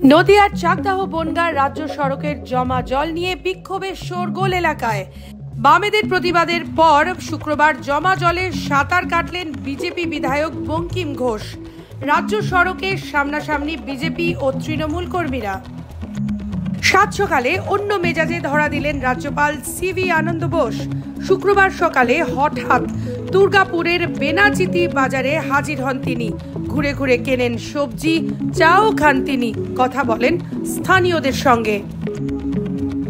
নদিয়ার চাকদাহ বনগাঁ রাজ্য সড়কের জমা জল নিয়ে বিক্ষোভের শোরগোল এলাকায়। বামেদের প্রতিবাদের পর শুক্রবার জমা জলে সাঁতার কাটলেন বিজেপি বিধায়ক বঙ্কিম ঘোষ। রাজ্য সড়কের সামনাসামনি বিজেপি ও তৃণমূল কর্মীরা। সাত সকালে অন্য মেজাজে ধরা দিলেন রাজ্যপাল সিভি আনন্দ বোস। শুক্রবার সকালে হঠাৎ দুর্গাপুরের বেনাচিতি বাজারে হাজির হন তিনি। ঘুরে ঘুরে কেনেন সবজি, চাও খান তিনি, কথা বলেন স্থানীয়দের সঙ্গে।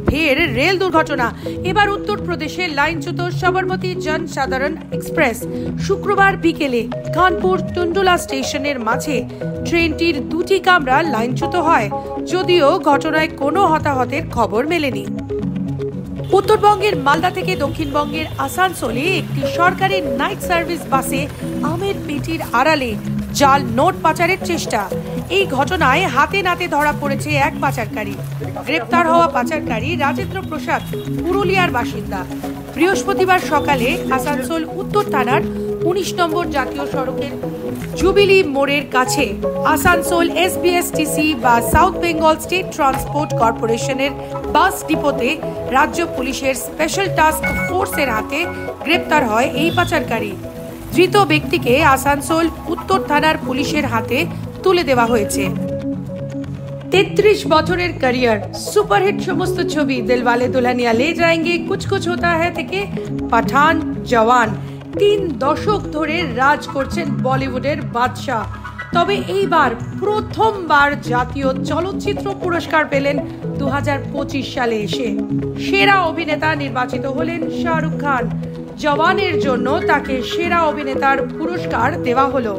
ফের রেল দুর্ঘটনা। এবার উত্তরপ্রদেশে লাইনচ্যুত সবরমতী জনসাধারণ এক্সপ্রেস। শুক্রবার বিকেলে কানপুর টুন্ডুলা স্টেশনের মাঝে ট্রেনটির দুটি কামরা লাইনচ্যুত হয়, যদিও ঘটনায় কোনো হতাহতের খবর মেলেনি। উত্তরবঙ্গের মালদা থেকে দক্ষিণবঙ্গের আসানসোলে একটি সরকারি নাইট সার্ভিস বাসে আমের পেটির আড়ালে জাল নোট পাচারের চেষ্টা। এই ঘটনায় হাতে নাতে ধরা পড়েছে এক পাচারকারী। গ্রেপ্তার হওয়া পাচারকারী রাজেন্দ্র প্রসাদ পুরুলিয়ার বাসিন্দা। বৃহস্পতিবার সকালে আসানসোল উত্তর থানার 19 নম্বর জাতীয় সড়কের জুবিলি মোড়ের কাছে আসানসোল এসবিএসটিসি বা সাউথ বেঙ্গল স্টেট ট্রান্সপোর্ট কর্পোরেশনের বাস ডিপোতে রাজ্য পুলিশের স্পেশাল টাস্ক ফোর্সের হাতে গ্রেপ্তার হয় এই পাচারকারী। ধৃত ব্যক্তিকে আসানসোল উত্তর থানার পুলিশের হাতে তুলে দেওয়া হয়েছে। 33 বছরের ক্যারিয়ার, সুপারহিট সমস্ত ছবি দিলওয়ালে দুলহানিয়া লে যায়েঙ্গে, কুছ কুছ হোতা হ্যায় থেকে পাঠান, জওয়ান, 3 দশক ধরে রাজ করছেন বলিউডের বাদশাহ। তবে এইবার প্রথমবার জাতীয় চলচ্চিত্র পুরস্কার পেলেন 2025 সালে এসে। সেরা অভিনেতা নির্বাচিত হলেন শাহরুখ খান। জওয়ানের জন্য তাকে সেরা অভিনেতার পুরস্কার দেওয়া হলো।